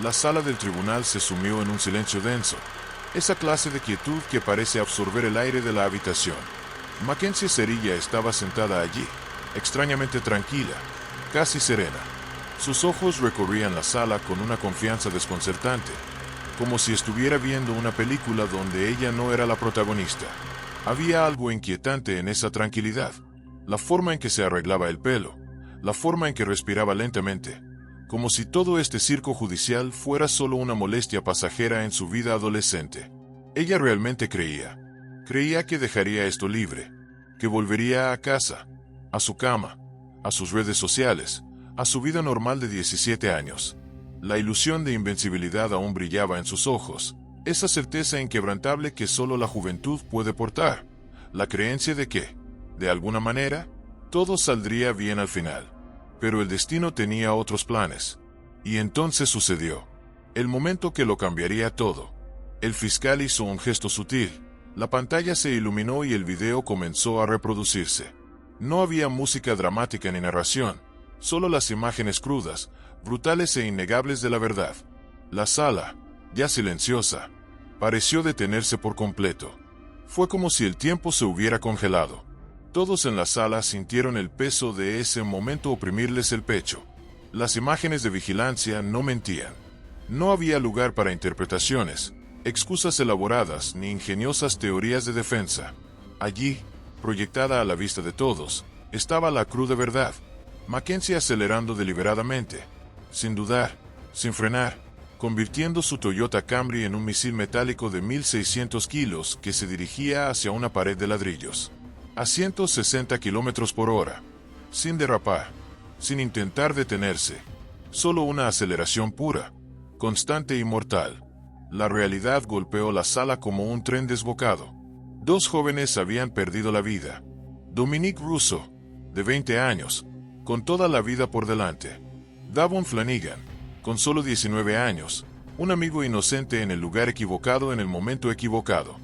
La sala del tribunal se sumió en un silencio denso, esa clase de quietud que parece absorber el aire de la habitación. Mackenzie Cerilla estaba sentada allí, extrañamente tranquila, casi serena. Sus ojos recorrían la sala con una confianza desconcertante, como si estuviera viendo una película donde ella no era la protagonista. Había algo inquietante en esa tranquilidad, la forma en que se arreglaba el pelo, la forma en que respiraba lentamente, como si todo este circo judicial fuera solo una molestia pasajera en su vida adolescente. Ella realmente creía que dejaría esto libre, que volvería a casa, a su cama, a sus redes sociales, a su vida normal de 17 años. La ilusión de invencibilidad aún brillaba en sus ojos, esa certeza inquebrantable que solo la juventud puede portar, la creencia de que, de alguna manera, todo saldría bien al final. Pero el destino tenía otros planes. Y entonces sucedió. El momento que lo cambiaría todo. El fiscal hizo un gesto sutil. La pantalla se iluminó y el video comenzó a reproducirse. No había música dramática ni narración, solo las imágenes crudas, brutales e innegables de la verdad. La sala, ya silenciosa, pareció detenerse por completo. Fue como si el tiempo se hubiera congelado. Todos en la sala sintieron el peso de ese momento oprimirles el pecho. Las imágenes de vigilancia no mentían. No había lugar para interpretaciones, excusas elaboradas ni ingeniosas teorías de defensa. Allí, proyectada a la vista de todos, estaba la cruda verdad. Mackenzie acelerando deliberadamente, sin dudar, sin frenar, convirtiendo su Toyota Camry en un misil metálico de 1.600 kilos que se dirigía hacia una pared de ladrillos. A 160 kilómetros por hora, sin derrapar, sin intentar detenerse, solo una aceleración pura, constante y mortal. La realidad golpeó la sala como un tren desbocado. Dos jóvenes habían perdido la vida. Dominique Russo, de 20 años, con toda la vida por delante. Davon Flanagan, con solo 19 años, un amigo inocente en el lugar equivocado en el momento equivocado.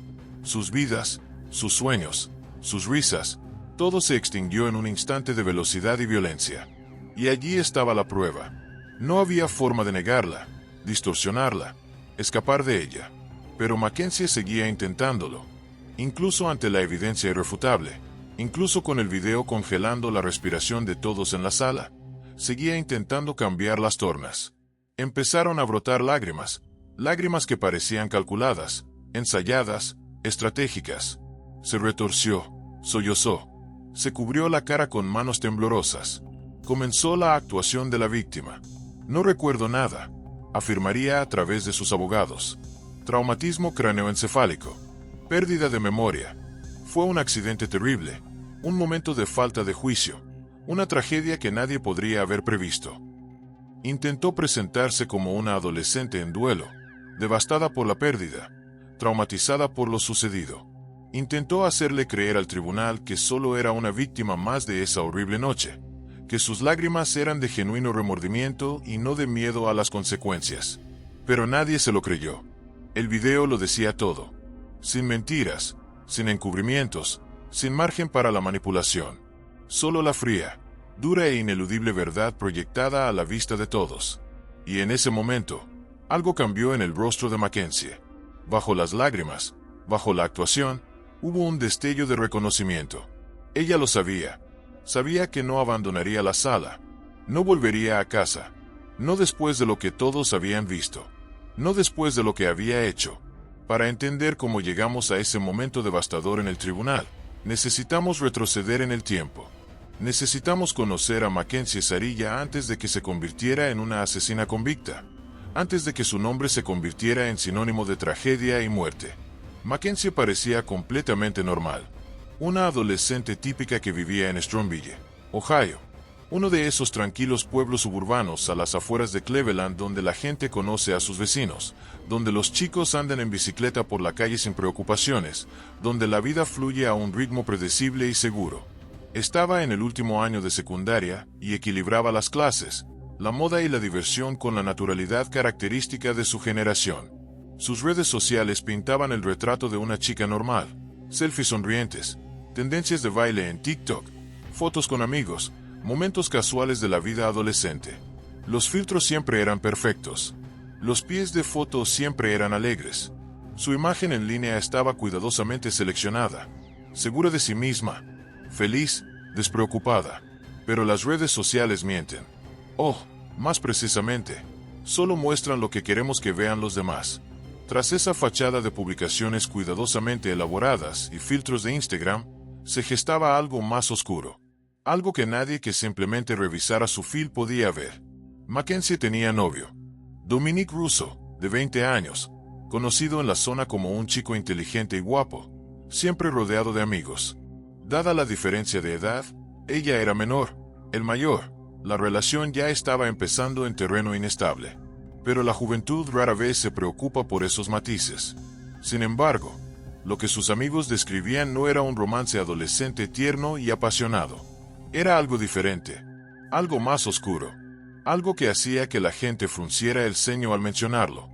Sus vidas, sus sueños, sus risas, todo se extinguió en un instante de velocidad y violencia. Y allí estaba la prueba. No había forma de negarla, distorsionarla, escapar de ella. Pero Mackenzie seguía intentándolo. Incluso ante la evidencia irrefutable, incluso con el video congelando la respiración de todos en la sala, seguía intentando cambiar las tornas. Empezaron a brotar lágrimas, lágrimas que parecían calculadas, ensayadas, estratégicas. Se retorció, sollozó, se cubrió la cara con manos temblorosas. Comenzó la actuación de la víctima. No recuerdo nada, afirmaría a través de sus abogados. Traumatismo craneoencefálico, pérdida de memoria. Fue un accidente terrible, un momento de falta de juicio, una tragedia que nadie podría haber previsto. Intentó presentarse como una adolescente en duelo, devastada por la pérdida, traumatizada por lo sucedido. Intentó hacerle creer al tribunal que solo era una víctima más de esa horrible noche, que sus lágrimas eran de genuino remordimiento y no de miedo a las consecuencias. Pero nadie se lo creyó. El video lo decía todo. Sin mentiras, sin encubrimientos, sin margen para la manipulación. Solo la fría, dura e ineludible verdad proyectada a la vista de todos. Y en ese momento, algo cambió en el rostro de Mackenzie. Bajo las lágrimas, bajo la actuación, hubo un destello de reconocimiento. Ella lo sabía. Sabía que no abandonaría la sala. No volvería a casa. No después de lo que todos habían visto. No después de lo que había hecho. Para entender cómo llegamos a ese momento devastador en el tribunal, necesitamos retroceder en el tiempo. Necesitamos conocer a Mackenzie Cerilla antes de que se convirtiera en una asesina convicta. Antes de que su nombre se convirtiera en sinónimo de tragedia y muerte. Mackenzie parecía completamente normal. Una adolescente típica que vivía en Strongville, Ohio. Uno de esos tranquilos pueblos suburbanos a las afueras de Cleveland donde la gente conoce a sus vecinos, donde los chicos andan en bicicleta por la calle sin preocupaciones, donde la vida fluye a un ritmo predecible y seguro. Estaba en el último año de secundaria y equilibraba las clases, la moda y la diversión con la naturalidad característica de su generación. Sus redes sociales pintaban el retrato de una chica normal, selfies sonrientes, tendencias de baile en TikTok, fotos con amigos, momentos casuales de la vida adolescente. Los filtros siempre eran perfectos. Los pies de foto siempre eran alegres. Su imagen en línea estaba cuidadosamente seleccionada, segura de sí misma, feliz, despreocupada. Pero las redes sociales mienten. O, más precisamente, solo muestran lo que queremos que vean los demás. Tras esa fachada de publicaciones cuidadosamente elaboradas y filtros de Instagram, se gestaba algo más oscuro. Algo que nadie que simplemente revisara su feed podía ver. Mackenzie tenía novio. Dominic Russo, de 20 años, conocido en la zona como un chico inteligente y guapo, siempre rodeado de amigos. Dada la diferencia de edad, ella era menor, él mayor. La relación ya estaba empezando en terreno inestable. Pero la juventud rara vez se preocupa por esos matices. Sin embargo, lo que sus amigos describían no era un romance adolescente tierno y apasionado. Era algo diferente, algo más oscuro, algo que hacía que la gente frunciera el ceño al mencionarlo.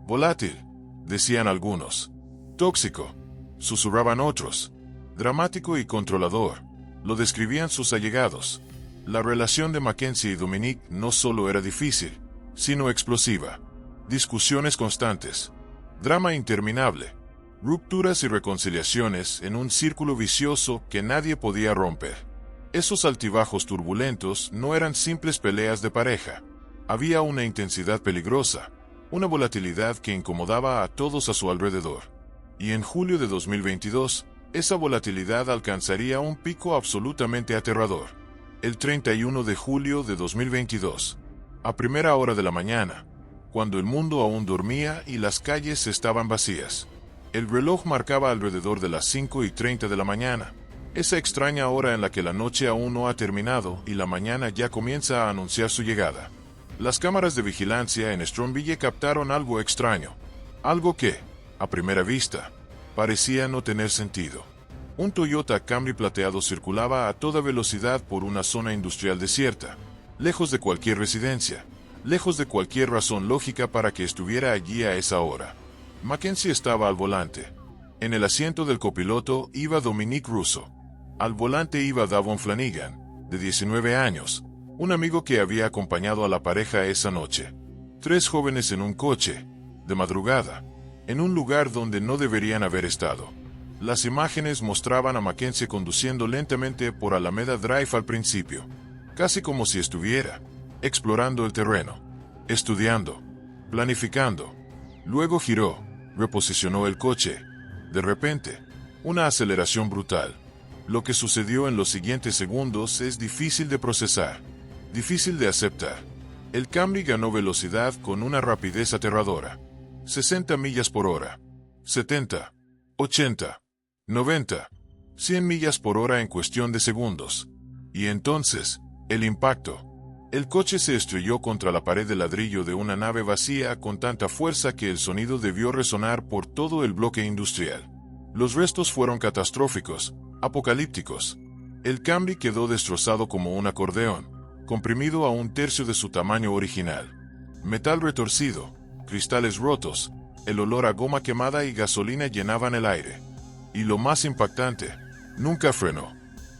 Volátil, decían algunos. Tóxico, susurraban otros. Dramático y controlador, lo describían sus allegados. La relación de Mackenzie y Dominic no solo era difícil, sino explosiva. Discusiones constantes, drama interminable, rupturas y reconciliaciones en un círculo vicioso que nadie podía romper. Esos altibajos turbulentos no eran simples peleas de pareja. Había una intensidad peligrosa, una volatilidad que incomodaba a todos a su alrededor. Y en julio de 2022, esa volatilidad alcanzaría un pico absolutamente aterrador. El 31 de julio de 2022, a primera hora de la mañana, cuando el mundo aún dormía y las calles estaban vacías. El reloj marcaba alrededor de las 5:30 de la mañana, esa extraña hora en la que la noche aún no ha terminado y la mañana ya comienza a anunciar su llegada. Las cámaras de vigilancia en Stromville captaron algo extraño, algo que, a primera vista, parecía no tener sentido. Un Toyota Camry plateado circulaba a toda velocidad por una zona industrial desierta, lejos de cualquier residencia, lejos de cualquier razón lógica para que estuviera allí a esa hora. Mackenzie estaba al volante. En el asiento del copiloto iba Dominic Russo. Al volante iba Davon Flanagan, de 19 años, un amigo que había acompañado a la pareja esa noche. 3 jóvenes en un coche, de madrugada, en un lugar donde no deberían haber estado. Las imágenes mostraban a Mackenzie conduciendo lentamente por Alameda Drive al principio, casi como si estuviera explorando el terreno, estudiando, planificando. Luego giró, reposicionó el coche. De repente, una aceleración brutal. Lo que sucedió en los siguientes segundos es difícil de procesar, difícil de aceptar. El Camry ganó velocidad con una rapidez aterradora. 60 millas por hora, 70, 80, 90, 100 millas por hora en cuestión de segundos. Y entonces, el impacto. El coche se estrelló contra la pared de ladrillo de una nave vacía con tanta fuerza que el sonido debió resonar por todo el bloque industrial. Los restos fueron catastróficos, apocalípticos. El Camry quedó destrozado como un acordeón, comprimido a 1/3 de su tamaño original. Metal retorcido, cristales rotos, el olor a goma quemada y gasolina llenaban el aire. Y lo más impactante, nunca frenó,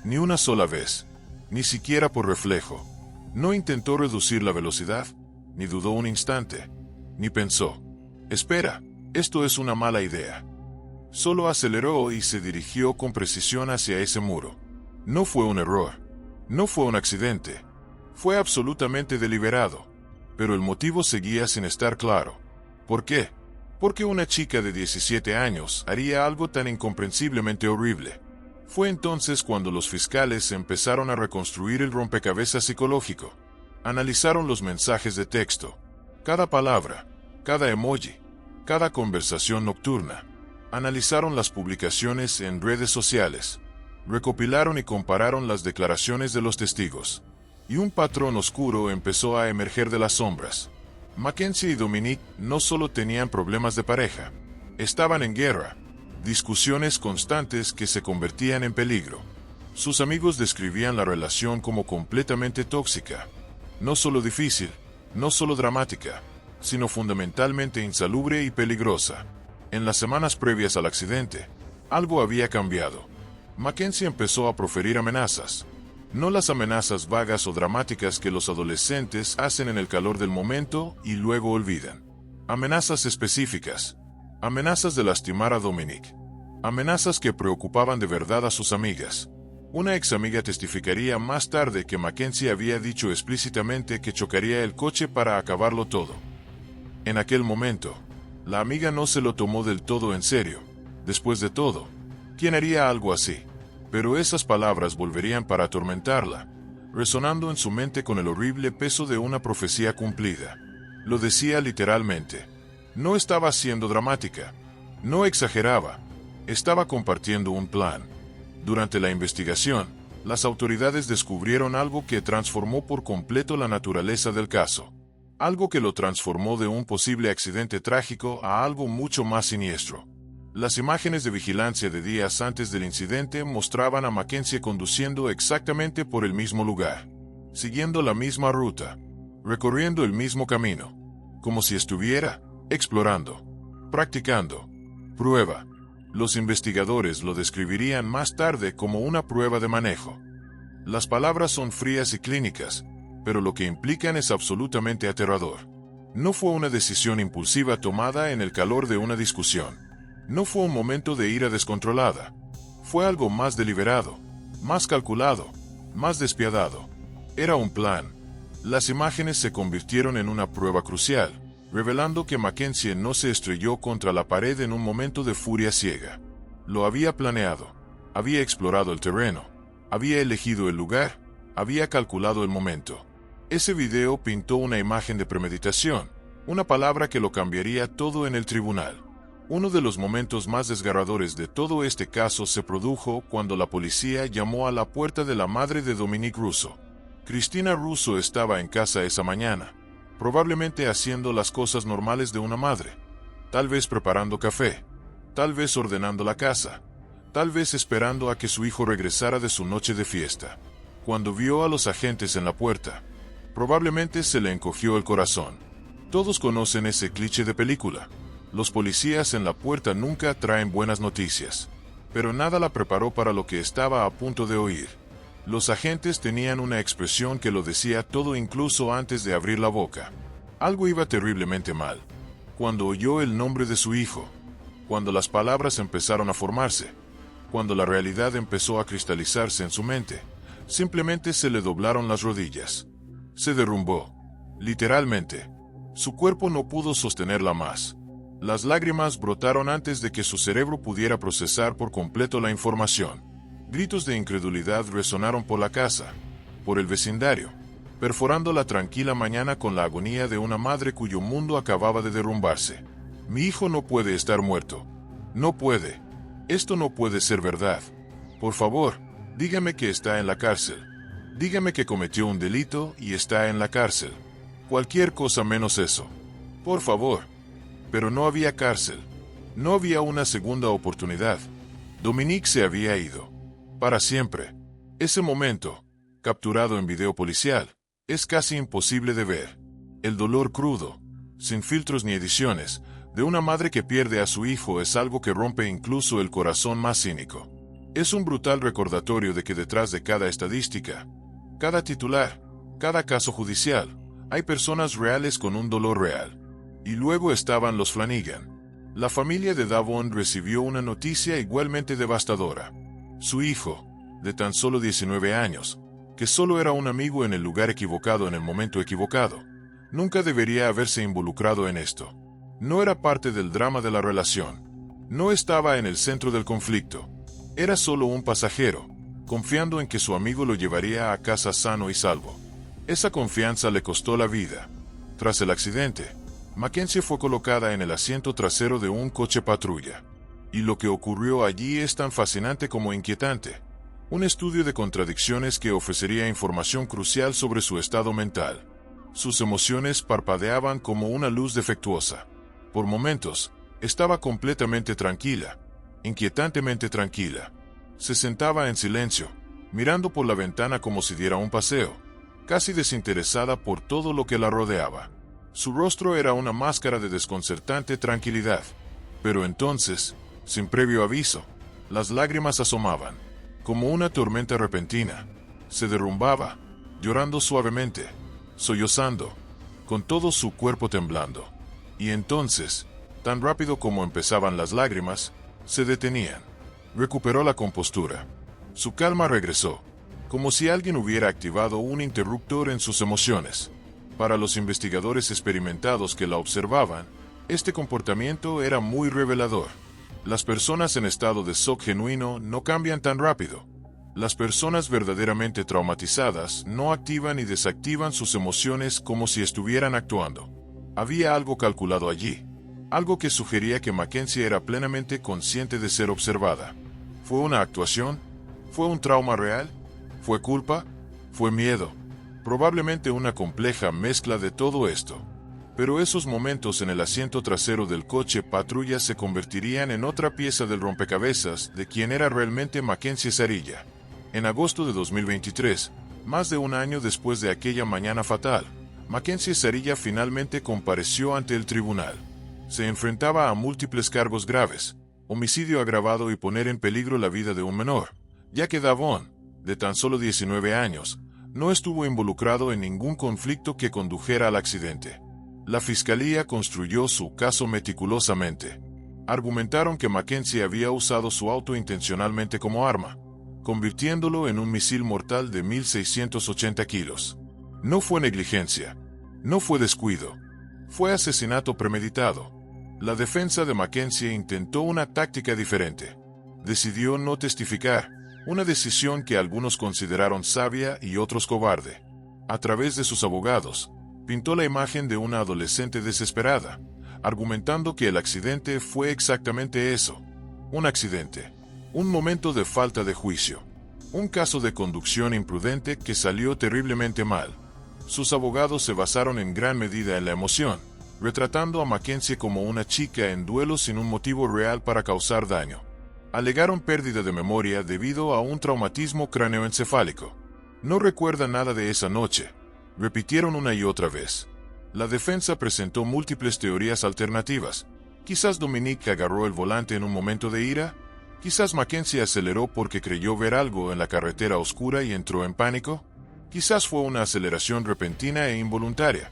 ni una sola vez, ni siquiera por reflejo. No intentó reducir la velocidad, ni dudó un instante, ni pensó, espera, esto es una mala idea. Solo aceleró y se dirigió con precisión hacia ese muro. No fue un error, no fue un accidente, fue absolutamente deliberado, pero el motivo seguía sin estar claro. ¿Por qué? Porque una chica de 17 años haría algo tan incomprensiblemente horrible. Fue entonces cuando los fiscales empezaron a reconstruir el rompecabezas psicológico. Analizaron los mensajes de texto, cada palabra, cada emoji, cada conversación nocturna. Analizaron las publicaciones en redes sociales. Recopilaron y compararon las declaraciones de los testigos. Y un patrón oscuro empezó a emerger de las sombras. Mackenzie y Dominic no solo tenían problemas de pareja, estaban en guerra. Discusiones constantes que se convertían en peligro. Sus amigos describían la relación como completamente tóxica. No solo difícil, no solo dramática, sino fundamentalmente insalubre y peligrosa. En las semanas previas al accidente, algo había cambiado. Mackenzie empezó a proferir amenazas. No las amenazas vagas o dramáticas que los adolescentes hacen en el calor del momento y luego olvidan. Amenazas específicas. Amenazas de lastimar a Dominic. Amenazas que preocupaban de verdad a sus amigas. Una ex amiga testificaría más tarde que Mackenzie había dicho explícitamente que chocaría el coche para acabarlo todo. En aquel momento, la amiga no se lo tomó del todo en serio. Después de todo, ¿quién haría algo así? Pero esas palabras volverían para atormentarla, resonando en su mente con el horrible peso de una profecía cumplida. Lo decía literalmente. No estaba siendo dramática. No exageraba. Estaba compartiendo un plan. Durante la investigación, las autoridades descubrieron algo que transformó por completo la naturaleza del caso. Algo que lo transformó de un posible accidente trágico a algo mucho más siniestro. Las imágenes de vigilancia de días antes del incidente mostraban a Mackenzie conduciendo exactamente por el mismo lugar, siguiendo la misma ruta, recorriendo el mismo camino, como si estuviera explorando, practicando. Prueba. Los investigadores lo describirían más tarde como una prueba de manejo. Las palabras son frías y clínicas, pero lo que implican es absolutamente aterrador. No fue una decisión impulsiva tomada en el calor de una discusión. No fue un momento de ira descontrolada. Fue algo más deliberado, más calculado, más despiadado. Era un plan. Las imágenes se convirtieron en una prueba crucial, revelando que Mackenzie no se estrelló contra la pared en un momento de furia ciega. Lo había planeado, había explorado el terreno, había elegido el lugar, había calculado el momento. Ese video pintó una imagen de premeditación, una palabra que lo cambiaría todo en el tribunal. Uno de los momentos más desgarradores de todo este caso se produjo cuando la policía llamó a la puerta de la madre de Dominic Russo. Cristina Russo estaba en casa esa mañana, probablemente haciendo las cosas normales de una madre, tal vez preparando café, tal vez ordenando la casa, tal vez esperando a que su hijo regresara de su noche de fiesta. Cuando vio a los agentes en la puerta, probablemente se le encogió el corazón. Todos conocen ese cliché de película. Los policías en la puerta nunca traen buenas noticias, pero nada la preparó para lo que estaba a punto de oír. Los agentes tenían una expresión que lo decía todo incluso antes de abrir la boca. Algo iba terriblemente mal. Cuando oyó el nombre de su hijo, cuando las palabras empezaron a formarse, cuando la realidad empezó a cristalizarse en su mente, simplemente se le doblaron las rodillas. Se derrumbó. Literalmente. Su cuerpo no pudo sostenerla más. Las lágrimas brotaron antes de que su cerebro pudiera procesar por completo la información. Gritos de incredulidad resonaron por la casa, por el vecindario, perforando la tranquila mañana con la agonía de una madre cuyo mundo acababa de derrumbarse. Mi hijo no puede estar muerto. No puede. Esto no puede ser verdad. Por favor, dígame que está en la cárcel. Dígame que cometió un delito y está en la cárcel. Cualquier cosa menos eso. Por favor. Pero no había cárcel. No había una segunda oportunidad. Dominic se había ido. Para siempre. Ese momento, capturado en video policial, es casi imposible de ver. El dolor crudo, sin filtros ni ediciones, de una madre que pierde a su hijo es algo que rompe incluso el corazón más cínico. Es un brutal recordatorio de que detrás de cada estadística, cada titular, cada caso judicial, hay personas reales con un dolor real. Y luego estaban los Flanagan. La familia de Davon recibió una noticia igualmente devastadora. Su hijo, de tan solo 19 años, que solo era un amigo en el lugar equivocado en el momento equivocado, nunca debería haberse involucrado en esto. No era parte del drama de la relación. No estaba en el centro del conflicto. Era solo un pasajero, confiando en que su amigo lo llevaría a casa sano y salvo. Esa confianza le costó la vida. Tras el accidente, Mackenzie fue colocada en el asiento trasero de un coche patrulla. Y lo que ocurrió allí es tan fascinante como inquietante. Un estudio de contradicciones que ofrecería información crucial sobre su estado mental. Sus emociones parpadeaban como una luz defectuosa. Por momentos, estaba completamente tranquila, inquietantemente tranquila. Se sentaba en silencio, mirando por la ventana como si diera un paseo, casi desinteresada por todo lo que la rodeaba. Su rostro era una máscara de desconcertante tranquilidad. Pero entonces, sin previo aviso, las lágrimas asomaban, como una tormenta repentina. Se derrumbaba, llorando suavemente, sollozando, con todo su cuerpo temblando. Y entonces, tan rápido como empezaban las lágrimas, se detenían. Recuperó la compostura. Su calma regresó, como si alguien hubiera activado un interruptor en sus emociones. Para los investigadores experimentados que la observaban, este comportamiento era muy revelador. Las personas en estado de shock genuino no cambian tan rápido. Las personas verdaderamente traumatizadas no activan y desactivan sus emociones como si estuvieran actuando. Había algo calculado allí, algo que sugería que Mackenzie era plenamente consciente de ser observada. ¿Fue una actuación? ¿Fue un trauma real? ¿Fue culpa? ¿Fue miedo? Probablemente una compleja mezcla de todo esto. Pero esos momentos en el asiento trasero del coche patrulla se convertirían en otra pieza del rompecabezas de quién era realmente Mackenzie Sarilla. En agosto de 2023, más de un año después de aquella mañana fatal, Mackenzie Sarilla finalmente compareció ante el tribunal. Se enfrentaba a múltiples cargos graves, homicidio agravado y poner en peligro la vida de un menor, ya que Davon, de tan solo 19 años, no estuvo involucrado en ningún conflicto que condujera al accidente. La fiscalía construyó su caso meticulosamente. Argumentaron que Mackenzie había usado su auto intencionalmente como arma, convirtiéndolo en un misil mortal de 1.680 kilos. No fue negligencia, no fue descuido, fue asesinato premeditado. La defensa de Mackenzie intentó una táctica diferente. Decidió no testificar, una decisión que algunos consideraron sabia y otros cobarde. A través de sus abogados, pintó la imagen de una adolescente desesperada, argumentando que el accidente fue exactamente eso, un accidente, un momento de falta de juicio, un caso de conducción imprudente que salió terriblemente mal. Sus abogados se basaron en gran medida en la emoción, retratando a Mackenzie como una chica en duelo sin un motivo real para causar daño. Alegaron pérdida de memoria debido a un traumatismo cráneoencefálico. No recuerda nada de esa noche, repitieron una y otra vez. La defensa presentó múltiples teorías alternativas. Quizás Dominique agarró el volante en un momento de ira. Quizás Mackenzie aceleró porque creyó ver algo en la carretera oscura y entró en pánico. Quizás fue una aceleración repentina e involuntaria.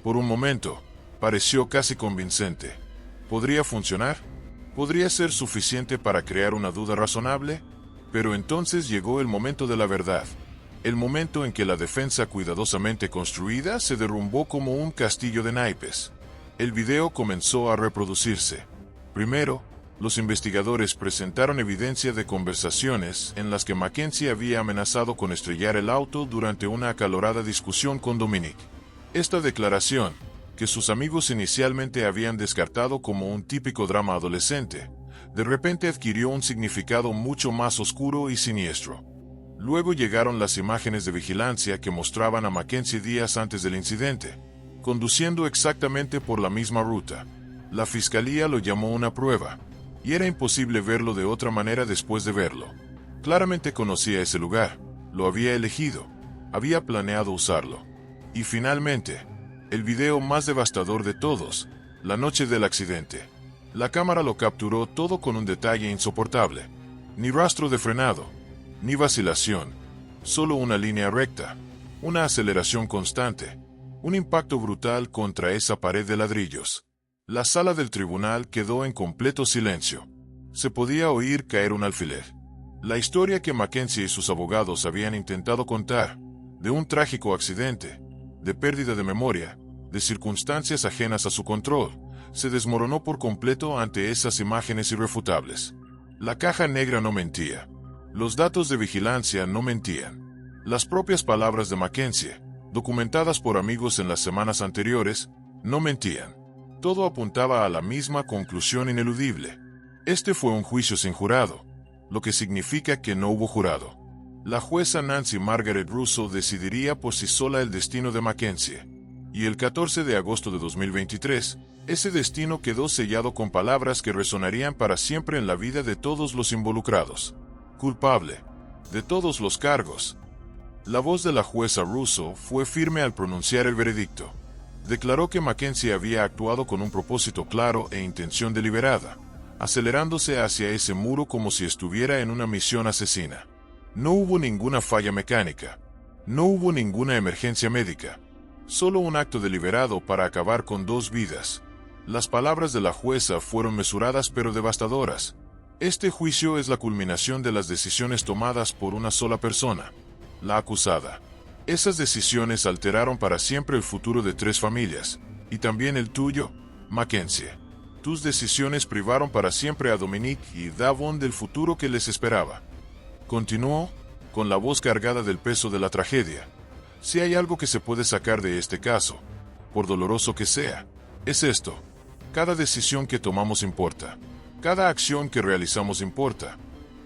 Por un momento, pareció casi convincente. ¿Podría funcionar? ¿Podría ser suficiente para crear una duda razonable? Pero entonces llegó el momento de la verdad. El momento en que la defensa cuidadosamente construida se derrumbó como un castillo de naipes. El video comenzó a reproducirse. Primero, los investigadores presentaron evidencia de conversaciones en las que Mackenzie había amenazado con estrellar el auto durante una acalorada discusión con Dominique. Esta declaración, que sus amigos inicialmente habían descartado como un típico drama adolescente, de repente adquirió un significado mucho más oscuro y siniestro. Luego llegaron las imágenes de vigilancia que mostraban a Mackenzie días antes del incidente, conduciendo exactamente por la misma ruta. La fiscalía lo llamó una prueba, y era imposible verlo de otra manera después de verlo. Claramente conocía ese lugar, lo había elegido, había planeado usarlo. Y finalmente, el video más devastador de todos, la noche del accidente. La cámara lo capturó todo con un detalle insoportable. Ni rastro de frenado, ni vacilación, solo una línea recta, una aceleración constante, un impacto brutal contra esa pared de ladrillos. La sala del tribunal quedó en completo silencio. Se podía oír caer un alfiler. La historia que Mackenzie y sus abogados habían intentado contar, de un trágico accidente, de pérdida de memoria, de circunstancias ajenas a su control, se desmoronó por completo ante esas imágenes irrefutables. La caja negra no mentía. Los datos de vigilancia no mentían. Las propias palabras de Mackenzie, documentadas por amigos en las semanas anteriores, no mentían. Todo apuntaba a la misma conclusión ineludible. Este fue un juicio sin jurado, lo que significa que no hubo jurado. La jueza Nancy Margaret Russo decidiría por sí sola el destino de Mackenzie. Y el 14 de agosto de 2023, ese destino quedó sellado con palabras que resonarían para siempre en la vida de todos los involucrados. Culpable de todos los cargos. La voz de la jueza Russo fue firme al pronunciar el veredicto. Declaró que Mackenzie había actuado con un propósito claro e intención deliberada, acelerándose hacia ese muro como si estuviera en una misión asesina. No hubo ninguna falla mecánica, no hubo ninguna emergencia médica, solo un acto deliberado para acabar con dos vidas. Las palabras de la jueza fueron mesuradas pero devastadoras. Este juicio es la culminación de las decisiones tomadas por una sola persona, la acusada. Esas decisiones alteraron para siempre el futuro de 3 familias, y también el tuyo, Mackenzie. Tus decisiones privaron para siempre a Dominique y Davon del futuro que les esperaba. Continuó, con la voz cargada del peso de la tragedia. Si hay algo que se puede sacar de este caso, por doloroso que sea, es esto. Cada decisión que tomamos importa. Cada acción que realizamos importa,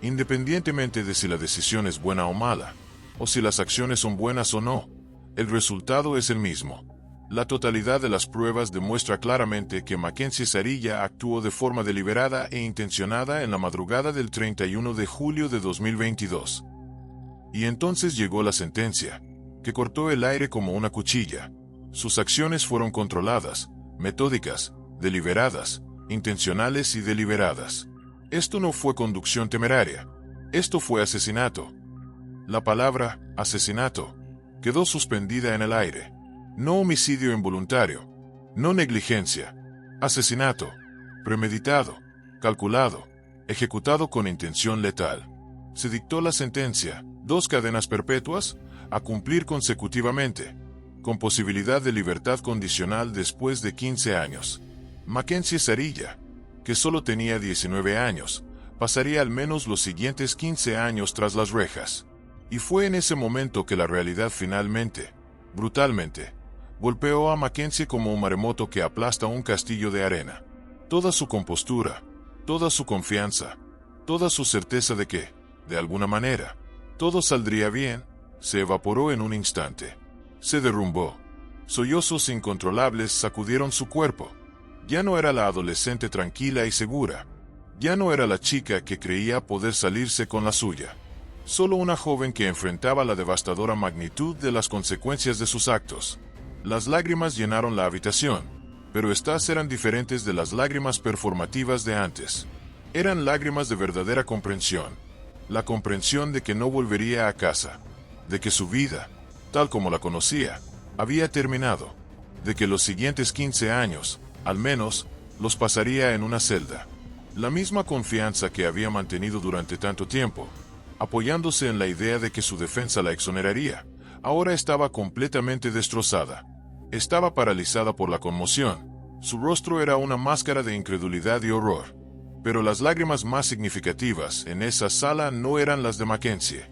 independientemente de si la decisión es buena o mala, o si las acciones son buenas o no. El resultado es el mismo. La totalidad de las pruebas demuestra claramente que Mackenzie Sarilla actuó de forma deliberada e intencionada en la madrugada del 31 de julio de 2022. Y entonces llegó la sentencia, que cortó el aire como una cuchilla. Sus acciones fueron controladas, metódicas, deliberadas, intencionales y deliberadas. Esto no fue conducción temeraria. Esto fue asesinato. La palabra asesinato quedó suspendida en el aire. No homicidio involuntario, no negligencia, asesinato, premeditado, calculado, ejecutado con intención letal. Se dictó la sentencia, 2 cadenas perpetuas, a cumplir consecutivamente, con posibilidad de libertad condicional después de 15 años. Mackenzie Sarilla, que solo tenía 19 años, pasaría al menos los siguientes 15 años tras las rejas. Y fue en ese momento que la realidad finalmente, brutalmente, golpeó a Mackenzie como un maremoto que aplasta un castillo de arena. Toda su compostura, toda su confianza, toda su certeza de que, de alguna manera, todo saldría bien, se evaporó en un instante. Se derrumbó. Sollozos incontrolables sacudieron su cuerpo. Ya no era la adolescente tranquila y segura. Ya no era la chica que creía poder salirse con la suya. Solo una joven que enfrentaba la devastadora magnitud de las consecuencias de sus actos. Las lágrimas llenaron la habitación, pero estas eran diferentes de las lágrimas performativas de antes. Eran lágrimas de verdadera comprensión. La comprensión de que no volvería a casa, de que su vida, tal como la conocía, había terminado, de que los siguientes 15 años, al menos, los pasaría en una celda. La misma confianza que había mantenido durante tanto tiempo, apoyándose en la idea de que su defensa la exoneraría, ahora estaba completamente destrozada. Estaba paralizada por la conmoción. Su rostro era una máscara de incredulidad y horror. Pero las lágrimas más significativas en esa sala no eran las de Mackenzie.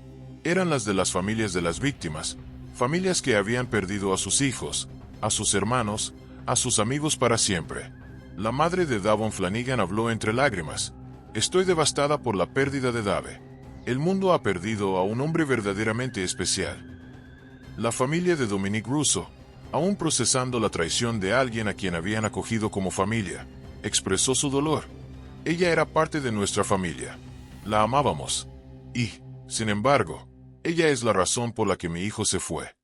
Eran las de las familias de las víctimas, familias que habían perdido a sus hijos, a sus hermanos, a sus amigos para siempre. La madre de Davon Flanagan habló entre lágrimas. Estoy devastada por la pérdida de Dave. El mundo ha perdido a un hombre verdaderamente especial. La familia de Dominique Russo, aún procesando la traición de alguien a quien habían acogido como familia, expresó su dolor. Ella era parte de nuestra familia. La amábamos. Y, sin embargo, ella es la razón por la que mi hijo se fue.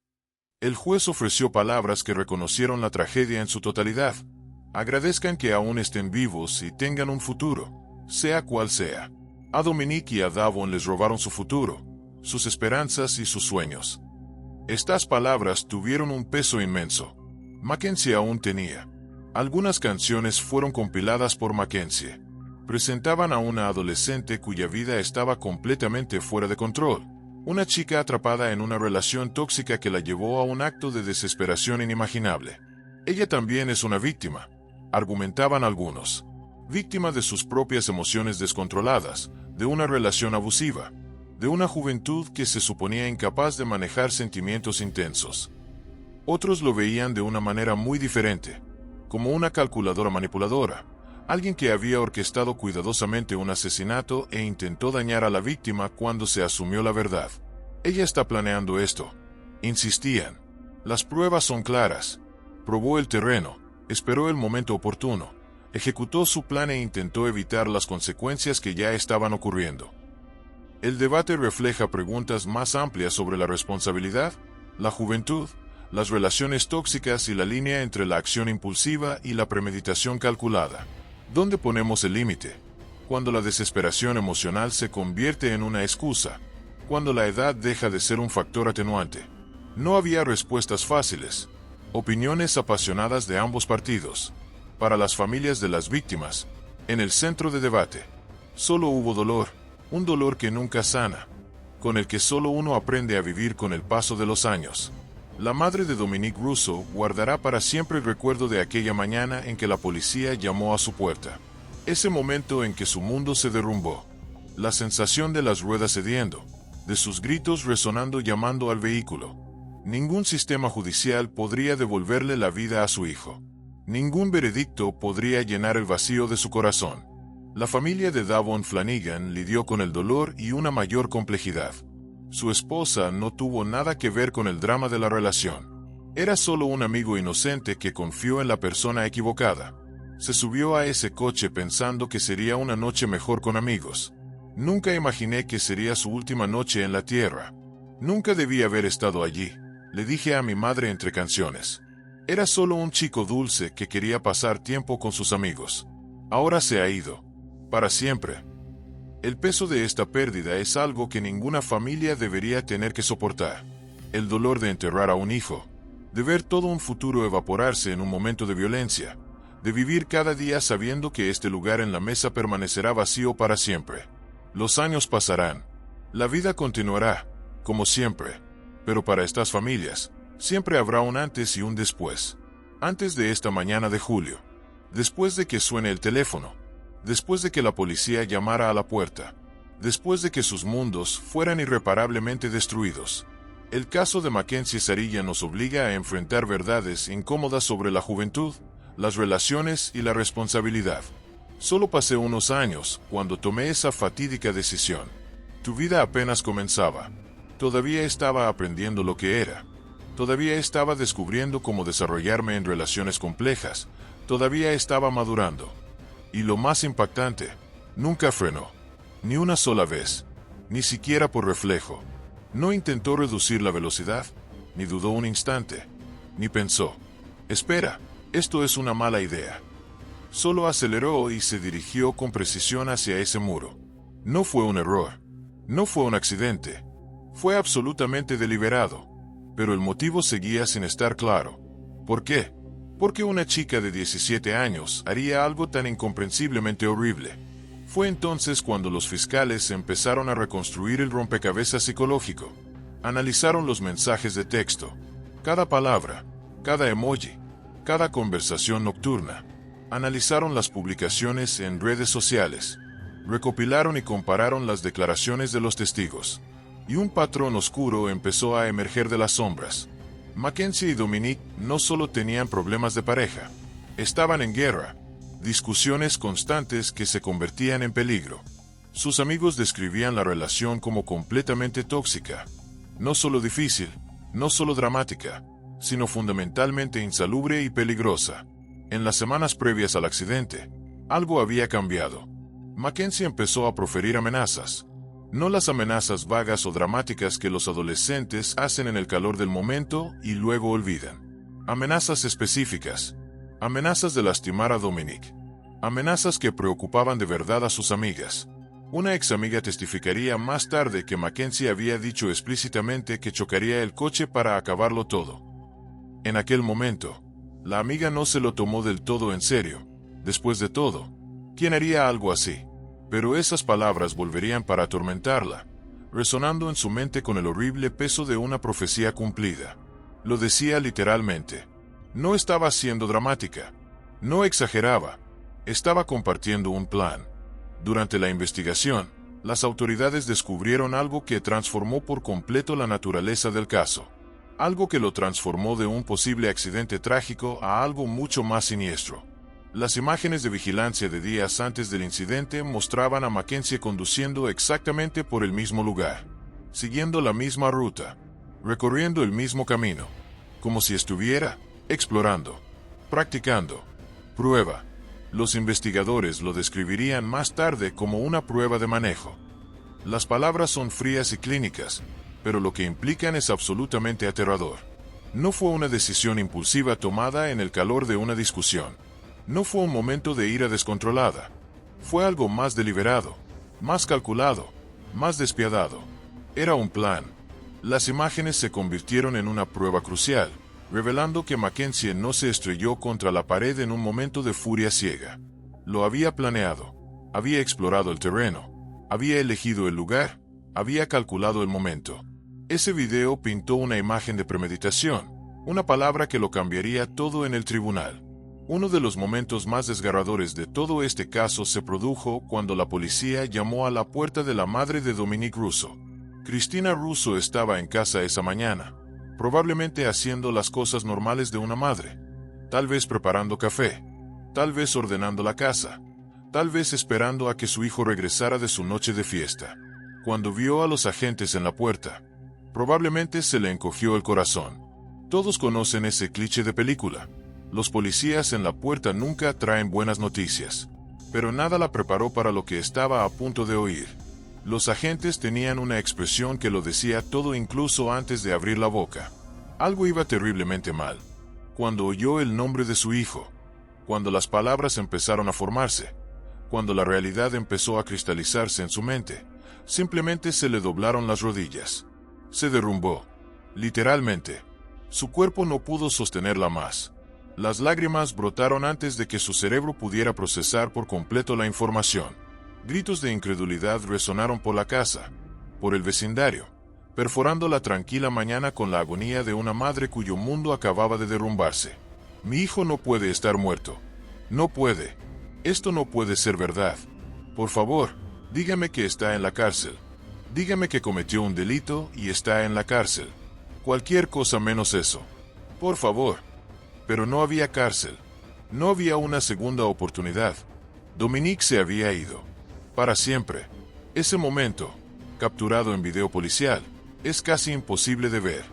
El juez ofreció palabras que reconocieron la tragedia en su totalidad. Agradezcan que aún estén vivos y tengan un futuro, sea cual sea. A Dominique y a Davon les robaron su futuro, sus esperanzas y sus sueños. Estas palabras tuvieron un peso inmenso. Mackenzie aún tenía. Algunas canciones fueron compiladas por Mackenzie. Presentaban a una adolescente cuya vida estaba completamente fuera de control. Una chica atrapada en una relación tóxica que la llevó a un acto de desesperación inimaginable. Ella también es una víctima, argumentaban algunos. Víctima de sus propias emociones descontroladas, de una relación abusiva, de una juventud que se suponía incapaz de manejar sentimientos intensos. Otros lo veían de una manera muy diferente, como una calculadora manipuladora, alguien que había orquestado cuidadosamente un asesinato e intentó dañar a la víctima cuando se asumió la verdad. Ella está planeando esto, insistían. Las pruebas son claras. Probó el terreno, esperó el momento oportuno, ejecutó su plan e intentó evitar las consecuencias que ya estaban ocurriendo. El debate refleja preguntas más amplias sobre la responsabilidad, la juventud, las relaciones tóxicas y la línea entre la acción impulsiva y la premeditación calculada. ¿Dónde ponemos el límite? Cuando la desesperación emocional se convierte en una excusa, cuando la edad deja de ser un factor atenuante. No había respuestas fáciles, opiniones apasionadas de ambos partidos. para las familias de las víctimas, en el centro de debate. Solo hubo dolor, un dolor que nunca sana, con el que solo uno aprende a vivir con el paso de los años. La madre de Dominique Russo guardará para siempre el recuerdo de aquella mañana en que la policía llamó a su puerta. Ese momento en que su mundo se derrumbó. La sensación de las ruedas cediendo, de sus gritos resonando llamando al vehículo. Ningún sistema judicial podría devolverle la vida a su hijo. Ningún veredicto podría llenar el vacío de su corazón. La familia de Davon Flanagan lidió con el dolor y una mayor complejidad. Su esposa no tuvo nada que ver con el drama de la relación. Era solo un amigo inocente que confió en la persona equivocada. Se subió a ese coche pensando que sería una noche mejor con amigos. Nunca imaginé que sería su última noche en la tierra. Nunca debí haber estado allí, le dije a mi madre entre canciones. Era solo un chico dulce que quería pasar tiempo con sus amigos. Ahora se ha ido. Para siempre. El peso de esta pérdida es algo que ninguna familia debería tener que soportar. El dolor de enterrar a un hijo, de ver todo un futuro evaporarse en un momento de violencia, de vivir cada día sabiendo que este lugar en la mesa permanecerá vacío para siempre. Los años pasarán. La vida continuará, como siempre. Pero para estas familias, siempre habrá un antes y un después. Antes de esta mañana de julio. Después de que suene el teléfono. Después de que la policía llamara a la puerta. Después de que sus mundos fueran irreparablemente destruidos. El caso de Mackenzie Sarilla nos obliga a enfrentar verdades incómodas sobre la juventud, las relaciones y la responsabilidad. Solo pasé unos años cuando tomé esa fatídica decisión. Tu vida apenas comenzaba. Todavía estaba aprendiendo lo que era. Todavía estaba descubriendo cómo desarrollarme en relaciones complejas. Todavía estaba madurando. Y lo más impactante, nunca frenó. Ni una sola vez. Ni siquiera por reflejo. No intentó reducir la velocidad, ni dudó un instante, ni pensó, espera, esto es una mala idea. Solo aceleró y se dirigió con precisión hacia ese muro. No fue un error. No fue un accidente. Fue absolutamente deliberado. Pero el motivo seguía sin estar claro. ¿Por qué? Porque una chica de 17 años haría algo tan incomprensiblemente horrible. Fue entonces cuando los fiscales empezaron a reconstruir el rompecabezas psicológico. Analizaron los mensajes de texto, cada palabra, cada emoji, cada conversación nocturna. Analizaron las publicaciones en redes sociales. Recopilaron y compararon las declaraciones de los testigos. Y un patrón oscuro empezó a emerger de las sombras. Mackenzie y Dominique no solo tenían problemas de pareja, estaban en guerra, discusiones constantes que se convertían en peligro. Sus amigos describían la relación como completamente tóxica, no solo difícil, no solo dramática, sino fundamentalmente insalubre y peligrosa. En las semanas previas al accidente, algo había cambiado. Mackenzie empezó a proferir amenazas. No las amenazas vagas o dramáticas que los adolescentes hacen en el calor del momento y luego olvidan. Amenazas específicas. Amenazas de lastimar a Dominique. Amenazas que preocupaban de verdad a sus amigas. Una ex amiga testificaría más tarde que Mackenzie había dicho explícitamente que chocaría el coche para acabarlo todo. En aquel momento, la amiga no se lo tomó del todo en serio. Después de todo, ¿quién haría algo así? Pero esas palabras volverían para atormentarla, resonando en su mente con el horrible peso de una profecía cumplida. Lo decía literalmente. No estaba siendo dramática. No exageraba. Estaba compartiendo un plan. Durante la investigación, las autoridades descubrieron algo que transformó por completo la naturaleza del caso. Algo que lo transformó de un posible accidente trágico a algo mucho más siniestro. Las imágenes de vigilancia de días antes del incidente mostraban a Mackenzie conduciendo exactamente por el mismo lugar, siguiendo la misma ruta, recorriendo el mismo camino, como si estuviera explorando, practicando. Prueba. Los investigadores lo describirían más tarde como una prueba de manejo. Las palabras son frías y clínicas, pero lo que implican es absolutamente aterrador. No fue una decisión impulsiva tomada en el calor de una discusión. No fue un momento de ira descontrolada. Fue algo más deliberado, más calculado, más despiadado. Era un plan. Las imágenes se convirtieron en una prueba crucial, revelando que Mackenzie no se estrelló contra la pared en un momento de furia ciega. Lo había planeado, había explorado el terreno, había elegido el lugar, había calculado el momento. Ese video pintó una imagen de premeditación, una palabra que lo cambiaría todo en el tribunal. Uno de los momentos más desgarradores de todo este caso se produjo cuando la policía llamó a la puerta de la madre de Dominique Russo. Cristina Russo estaba en casa esa mañana, probablemente haciendo las cosas normales de una madre, tal vez preparando café, tal vez ordenando la casa, tal vez esperando a que su hijo regresara de su noche de fiesta. Cuando vio a los agentes en la puerta, probablemente se le encogió el corazón. Todos conocen ese cliché de película. Los policías en la puerta nunca traen buenas noticias. Pero nada la preparó para lo que estaba a punto de oír. Los agentes tenían una expresión que lo decía todo incluso antes de abrir la boca. Algo iba terriblemente mal. Cuando oyó el nombre de su hijo, cuando las palabras empezaron a formarse, cuando la realidad empezó a cristalizarse en su mente, simplemente se le doblaron las rodillas. Se derrumbó. Literalmente. Su cuerpo no pudo sostenerla más. Las lágrimas brotaron antes de que su cerebro pudiera procesar por completo la información. Gritos de incredulidad resonaron por la casa, por el vecindario, perforando la tranquila mañana con la agonía de una madre cuyo mundo acababa de derrumbarse. Mi hijo no puede estar muerto. No puede. Esto no puede ser verdad. Por favor, dígame que está en la cárcel. Dígame que cometió un delito y está en la cárcel. Cualquier cosa menos eso. Por favor. Pero no había cárcel. No había una segunda oportunidad. Dominique se había ido. Para siempre. Ese momento, capturado en video policial, es casi imposible de ver.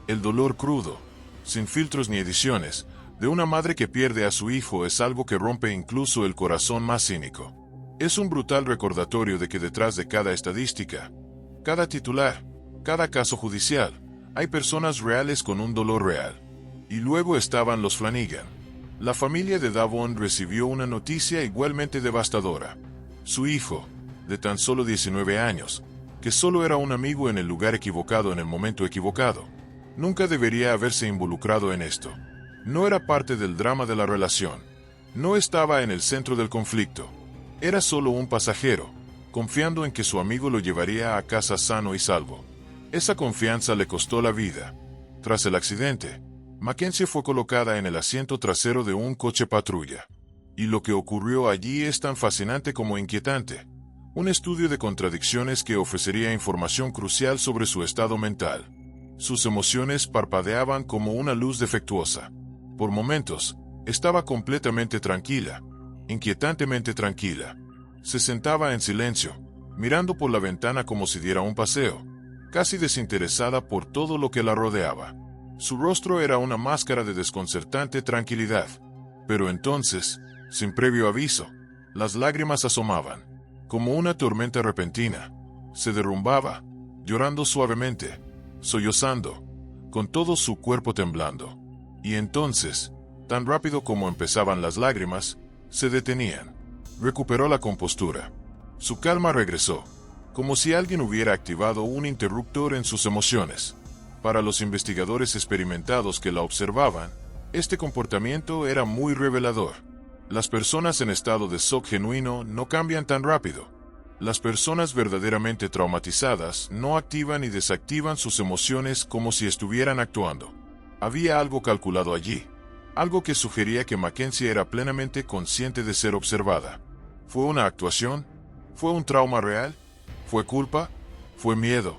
El dolor crudo, sin filtros ni ediciones, de una madre que pierde a su hijo es algo que rompe incluso el corazón más cínico. Es un brutal recordatorio de que detrás de cada estadística, cada titular, cada caso judicial, hay personas reales con un dolor real. Y luego estaban los Flanagan. La familia de Davon recibió una noticia igualmente devastadora. Su hijo, de tan solo 19 años, que solo era un amigo en el lugar equivocado en el momento equivocado, nunca debería haberse involucrado en esto. No era parte del drama de la relación. No estaba en el centro del conflicto. Era solo un pasajero, confiando en que su amigo lo llevaría a casa sano y salvo. Esa confianza le costó la vida. Tras el accidente, Mackenzie fue colocada en el asiento trasero de un coche patrulla. Y lo que ocurrió allí es tan fascinante como inquietante. Un estudio de contradicciones que ofrecería información crucial sobre su estado mental. Sus emociones parpadeaban como una luz defectuosa. Por momentos, estaba completamente tranquila, inquietantemente tranquila. Se sentaba en silencio, mirando por la ventana como si diera un paseo, casi desinteresada por todo lo que la rodeaba. Su rostro era una máscara de desconcertante tranquilidad. Pero entonces, sin previo aviso, las lágrimas asomaban, como una tormenta repentina. Se derrumbaba, llorando suavemente, sollozando, con todo su cuerpo temblando. Y entonces, tan rápido como empezaban las lágrimas, se detenían. Recuperó la compostura. Su calma regresó, como si alguien hubiera activado un interruptor en sus emociones. Para los investigadores experimentados que la observaban, este comportamiento era muy revelador. Las personas en estado de shock genuino no cambian tan rápido. Las personas verdaderamente traumatizadas no activan y desactivan sus emociones como si estuvieran actuando. Había algo calculado allí, algo que sugería que Mackenzie era plenamente consciente de ser observada. ¿Fue una actuación? ¿Fue un trauma real? ¿Fue culpa? ¿Fue miedo?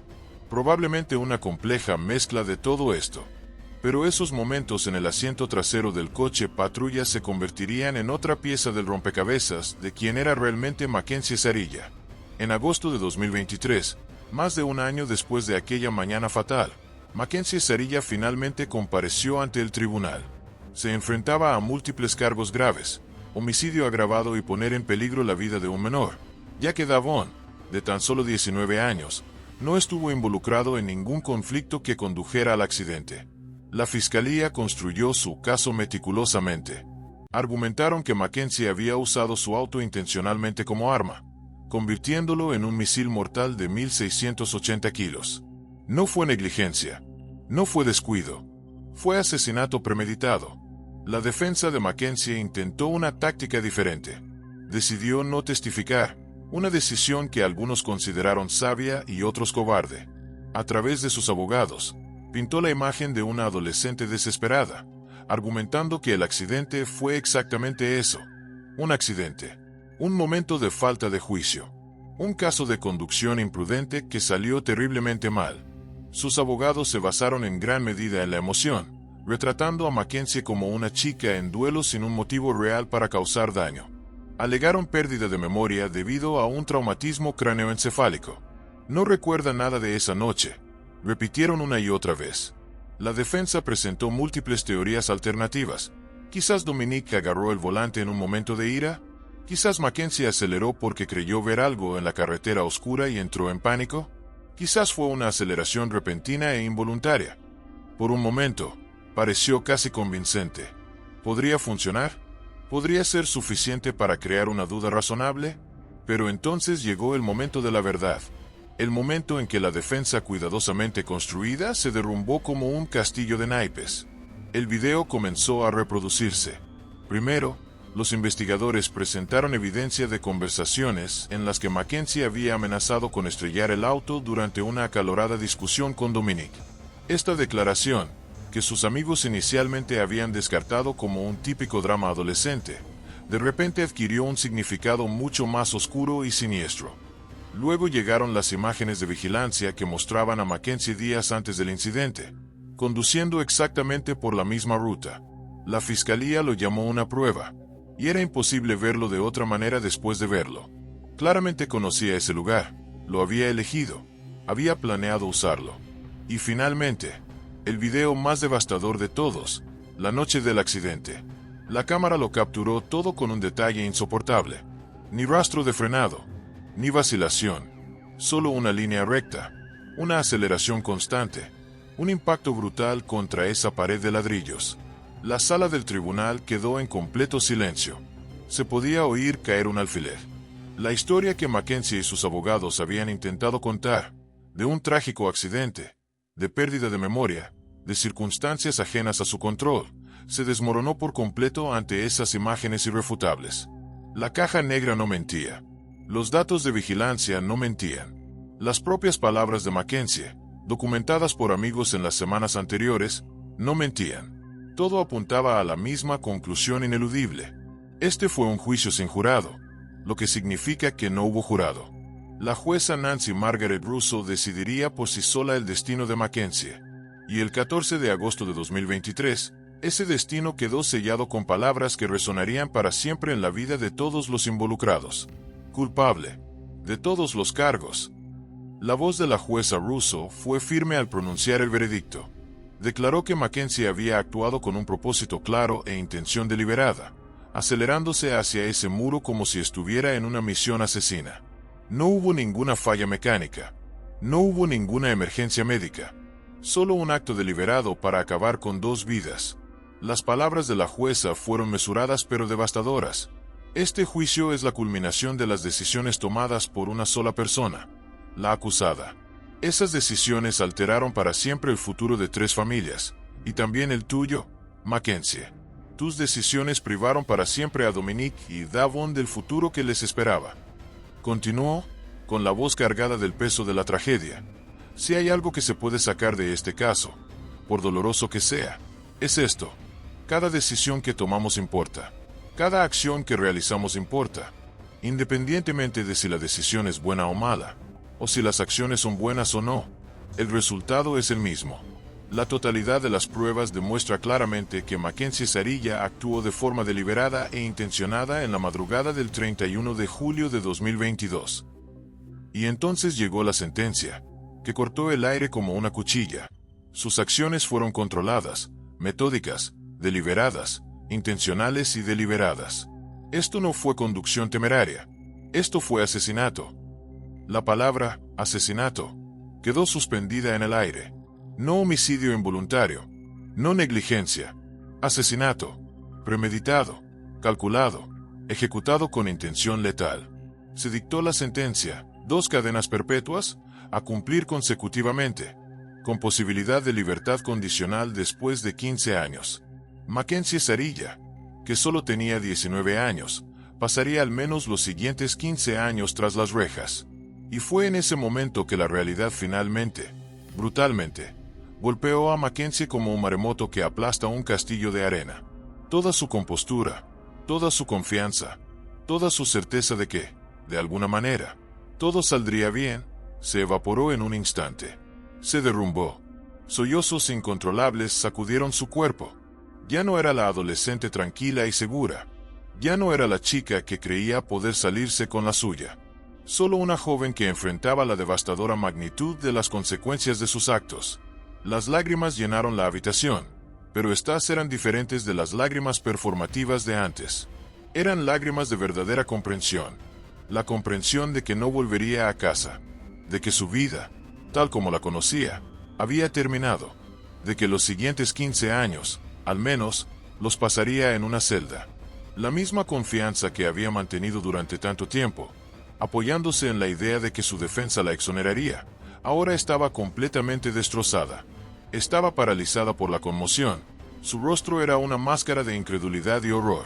Probablemente una compleja mezcla de todo esto. Pero esos momentos en el asiento trasero del coche patrulla se convertirían en otra pieza del rompecabezas de quién era realmente Mackenzie Sarilla. En agosto de 2023, más de un año después de aquella mañana fatal, Mackenzie Sarilla finalmente compareció ante el tribunal. Se enfrentaba a múltiples cargos graves, homicidio agravado y poner en peligro la vida de un menor, ya que Davon, de tan solo 19 años, no estuvo involucrado en ningún conflicto que condujera al accidente. La fiscalía construyó su caso meticulosamente. Argumentaron que Mackenzie había usado su auto intencionalmente como arma, convirtiéndolo en un misil mortal de 1.680 kilos. No fue negligencia. No fue descuido. Fue asesinato premeditado. La defensa de Mackenzie intentó una táctica diferente. Decidió no testificar, una decisión que algunos consideraron sabia y otros cobarde. A través de sus abogados, pintó la imagen de una adolescente desesperada, argumentando que el accidente fue exactamente eso, un accidente, un momento de falta de juicio, un caso de conducción imprudente que salió terriblemente mal. Sus abogados se basaron en gran medida en la emoción, retratando a Mackenzie como una chica en duelo sin un motivo real para causar daño. Alegaron pérdida de memoria debido a un traumatismo cráneoencefálico. No recuerda nada de esa noche, repitieron una y otra vez. La defensa presentó múltiples teorías alternativas. Quizás Dominique agarró el volante en un momento de ira. Quizás Mackenzie aceleró porque creyó ver algo en la carretera oscura y entró en pánico. Quizás fue una aceleración repentina e involuntaria. Por un momento, pareció casi convincente. ¿Podría funcionar? ¿Podría ser suficiente para crear una duda razonable? Pero entonces llegó el momento de la verdad. El momento en que la defensa cuidadosamente construida se derrumbó como un castillo de naipes. El video comenzó a reproducirse. Primero, los investigadores presentaron evidencia de conversaciones en las que Mackenzie había amenazado con estrellar el auto durante una acalorada discusión con Dominique. Esta declaración, que sus amigos inicialmente habían descartado como un típico drama adolescente, de repente adquirió un significado mucho más oscuro y siniestro. Luego llegaron las imágenes de vigilancia que mostraban a Mackenzie días antes del incidente, conduciendo exactamente por la misma ruta. La fiscalía lo llamó una prueba, y era imposible verlo de otra manera después de verlo. Claramente conocía ese lugar, lo había elegido, había planeado usarlo. Y finalmente, el video más devastador de todos, la noche del accidente. La cámara lo capturó todo con un detalle insoportable. Ni rastro de frenado, ni vacilación, solo una línea recta, una aceleración constante, un impacto brutal contra esa pared de ladrillos. La sala del tribunal quedó en completo silencio. Se podía oír caer un alfiler. La historia que Mackenzie y sus abogados habían intentado contar, de un trágico accidente, de pérdida de memoria, de circunstancias ajenas a su control, se desmoronó por completo ante esas imágenes irrefutables. La caja negra no mentía. Los datos de vigilancia no mentían. Las propias palabras de Mackenzie, documentadas por amigos en las semanas anteriores, no mentían. Todo apuntaba a la misma conclusión ineludible. Este fue un juicio sin jurado, lo que significa que no hubo jurado. La jueza Nancy Margaret Russo decidiría por sí sola el destino de Mackenzie. Y el 14 de agosto de 2023, ese destino quedó sellado con palabras que resonarían para siempre en la vida de todos los involucrados. Culpable de todos los cargos. La voz de la jueza Russo fue firme al pronunciar el veredicto. Declaró que Mackenzie había actuado con un propósito claro e intención deliberada, acelerándose hacia ese muro como si estuviera en una misión asesina. No hubo ninguna falla mecánica. No hubo ninguna emergencia médica. Solo un acto deliberado para acabar con dos vidas. Las palabras de la jueza fueron mesuradas pero devastadoras. Este juicio es la culminación de las decisiones tomadas por una sola persona, la acusada. Esas decisiones alteraron para siempre el futuro de 3 familias, y también el tuyo, Mackenzie. Tus decisiones privaron para siempre a Dominique y Davon del futuro que les esperaba. Continuó, con la voz cargada del peso de la tragedia. Si hay algo que se puede sacar de este caso, por doloroso que sea, es esto. Cada decisión que tomamos importa. Cada acción que realizamos importa, independientemente de si la decisión es buena o mala, o si las acciones son buenas o no, el resultado es el mismo. La totalidad de las pruebas demuestra claramente que Mackenzie Sarilla actuó de forma deliberada e intencionada en la madrugada del 31 de julio de 2022. Y entonces llegó la sentencia, que cortó el aire como una cuchilla. Sus acciones fueron controladas, metódicas, deliberadas, intencionales y deliberadas. Esto no fue conducción temeraria. Esto fue asesinato. La palabra asesinato quedó suspendida en el aire. No homicidio involuntario, no negligencia. Asesinato, premeditado, calculado, ejecutado con intención letal. Se dictó la sentencia, 2 cadenas perpetuas, a cumplir consecutivamente. con posibilidad de libertad condicional después de 15 años. Mackenzie Sarilla, que solo tenía 19 años, pasaría al menos los siguientes 15 años tras las rejas. Y fue en ese momento que la realidad finalmente, brutalmente, golpeó a Mackenzie como un maremoto que aplasta un castillo de arena. Toda su compostura, toda su confianza, toda su certeza de que, de alguna manera, todo saldría bien, se evaporó en un instante. Se derrumbó. Sollozos incontrolables sacudieron su cuerpo. Ya no era la adolescente tranquila y segura. Ya no era la chica que creía poder salirse con la suya. Solo una joven que enfrentaba la devastadora magnitud de las consecuencias de sus actos. Las lágrimas llenaron la habitación, pero estas eran diferentes de las lágrimas performativas de antes. Eran lágrimas de verdadera comprensión. La comprensión de que no volvería a casa, de que su vida, tal como la conocía, había terminado, de que los siguientes 15 años, al menos, los pasaría en una celda. La misma confianza que había mantenido durante tanto tiempo, apoyándose en la idea de que su defensa la exoneraría, ahora estaba completamente destrozada. Estaba paralizada por la conmoción. Su rostro era una máscara de incredulidad y horror.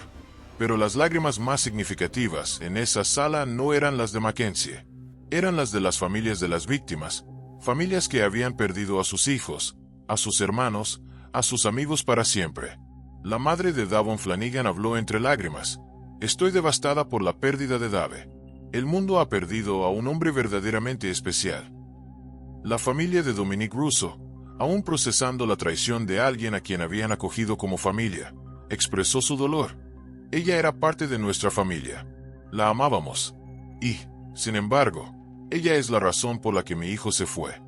Pero las lágrimas más significativas en esa sala no eran las de Mackenzie. Eran las de las familias de las víctimas, familias que habían perdido a sus hijos, a sus hermanos, a sus amigos para siempre. La madre de Davon Flanagan habló entre lágrimas. Estoy devastada por la pérdida de Dave. El mundo ha perdido a un hombre verdaderamente especial. La familia de Dominique Russo, aún procesando la traición de alguien a quien habían acogido como familia, expresó su dolor. Ella era parte de nuestra familia. La amábamos. Y, sin embargo, ella es la razón por la que mi hijo se fue.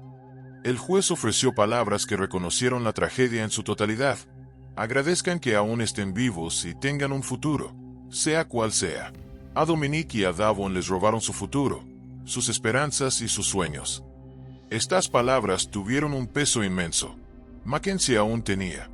El juez ofreció palabras que reconocieron la tragedia en su totalidad. Agradezcan que aún estén vivos y tengan un futuro, sea cual sea. A Dominique y a Davon les robaron su futuro, sus esperanzas y sus sueños. Estas palabras tuvieron un peso inmenso. Mackenzie aún tenía